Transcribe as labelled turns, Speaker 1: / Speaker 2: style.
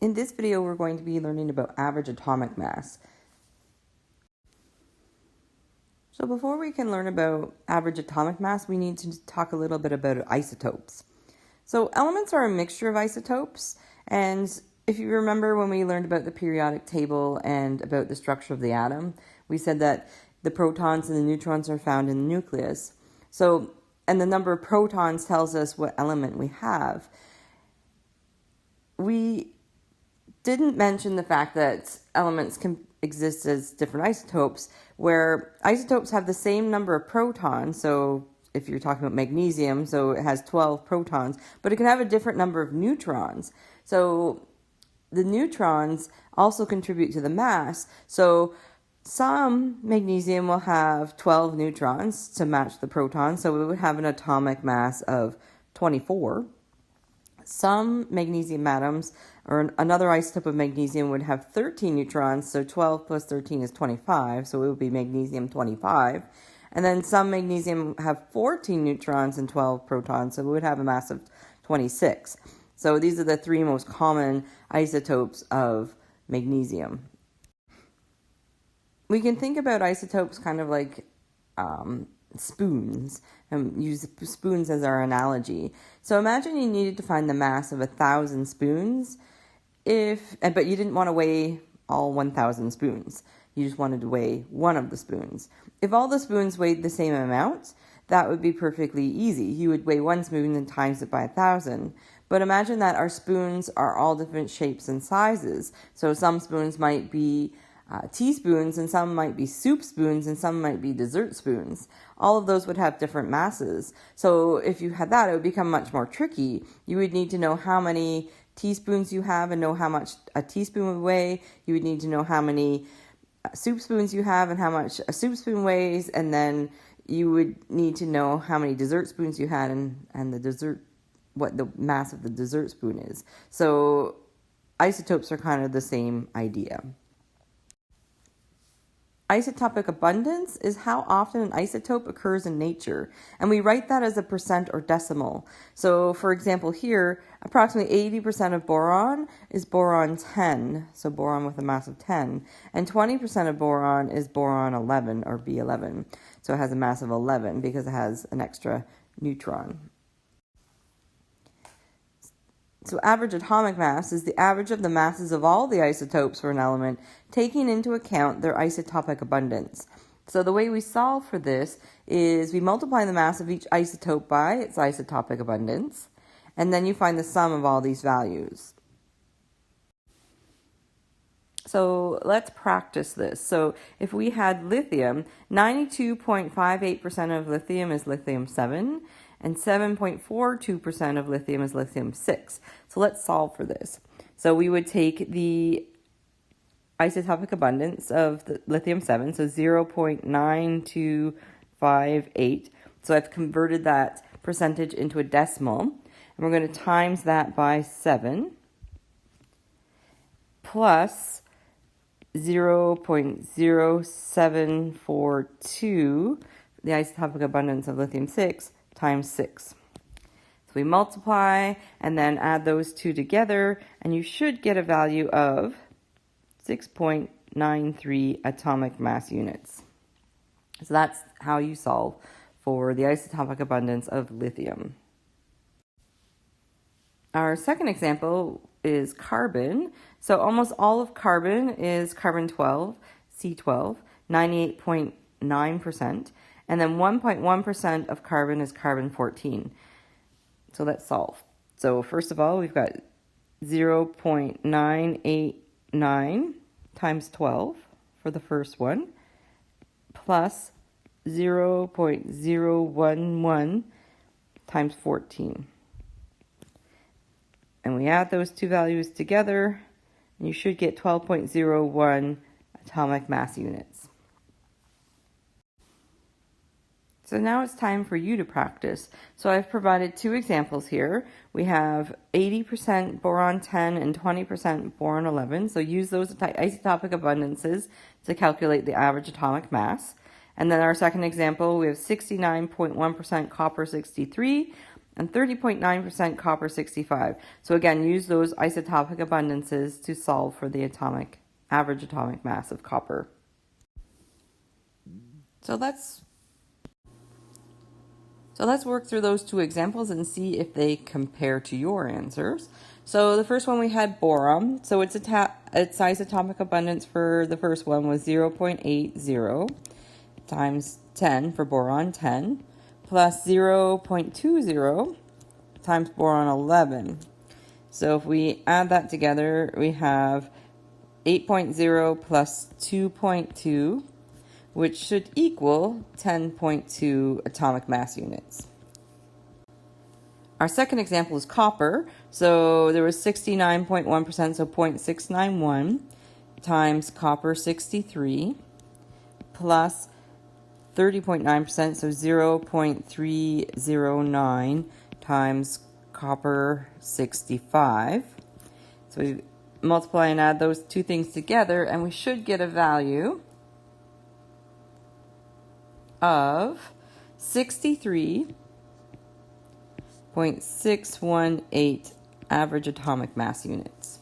Speaker 1: In this video, we're going to be learning about average atomic mass. So before we can learn about average atomic mass, we need to talk a little bit about isotopes. So elements are a mixture of isotopes, and if you remember when we learned about the periodic table and about the structure of the atom, we said that the protons and the neutrons are found in the nucleus. So, and the number of protons tells us what element we have. We didn't mention the fact that elements can exist as different isotopes, where isotopes have the same number of protons. So if you're talking about magnesium, so it has 12 protons, but it can have a different number of neutrons. So the neutrons also contribute to the mass. So some magnesium will have 12 neutrons to match the protons, so it would have an atomic mass of 24. Some magnesium atoms, or another isotope of magnesium, would have 13 neutrons, so 12 plus 13 is 25, so it would be magnesium 25. And then some magnesium have 14 neutrons and 12 protons, so it would have a mass of 26. So these are the three most common isotopes of magnesium. We can think about isotopes kind of like spoons, and use spoons as our analogy. So imagine you needed to find the mass of 1,000 spoons, but you didn't want to weigh all 1,000 spoons. You just wanted to weigh one of the spoons. If all the spoons weighed the same amount, that would be perfectly easy. You would weigh one spoon and times it by 1,000. But imagine that our spoons are all different shapes and sizes. So some spoons might be teaspoons, and some might be soup spoons, and some might be dessert spoons. All of those would have different masses. So if you had that, it would become much more tricky. You would need to know how many teaspoons you have and know how much a teaspoon would weigh. You would need to know how many soup spoons you have and how much a soup spoon weighs, and then you would need to know how many dessert spoons you had and the dessert, what the mass of the dessert spoon is. So isotopes are kind of the same idea. Isotopic abundance is how often an isotope occurs in nature, and we write that as a percent or decimal. So for example here, approximately 80% of boron is boron 10, so boron with a mass of 10, and 20% of boron is boron 11, or B11, so it has a mass of 11 because it has an extra neutron. So average atomic mass is the average of the masses of all the isotopes for an element, taking into account their isotopic abundance. So the way we solve for this is we multiply the mass of each isotope by its isotopic abundance, and then you find the sum of all these values. So let's practice this. So if we had lithium, 92.58% of lithium is lithium-7, and 7.42% of lithium is lithium-6. So let's solve for this. So we would take the isotopic abundance of the lithium-7, so 0.9258. So I've converted that percentage into a decimal, and we're going to times that by 7, plus 0.0742, the isotopic abundance of lithium-6, times 6. So we multiply and then add those two together, and you should get a value of 6.93 atomic mass units. So that's how you solve for the isotopic abundance of lithium. Our second example is carbon. So almost all of carbon is carbon-12, C12, 98.9%. And then 1.1% of carbon is carbon-14. So let's solve. So first of all, we've got 0.989 times 12 for the first one, plus 0.011 times 14. And we add those two values together, and you should get 12.01 atomic mass units. So now it's time for you to practice. So I've provided two examples here. We have 80% boron 10 and 20% boron 11. So use those isotopic abundances to calculate the average atomic mass. And then our second example, we have 69.1% copper 63 and 30.9% copper 65. So again, use those isotopic abundances to solve for the average atomic mass of copper. So let's work through those two examples and see if they compare to your answers. So the first one we had boron. So its isotopic abundance for the first one was 0.80 times 10 for boron 10 plus 0.20 times boron 11. So if we add that together, we have 8.0 plus 2.2, which should equal 10.2 atomic mass units. Our second example is copper. So there was 69.1%, so 0.691 times copper 63 plus 30.9%, so 0.309 times copper 65. So we multiply and add those two things together, and we should get a value of 63.618 average atomic mass units.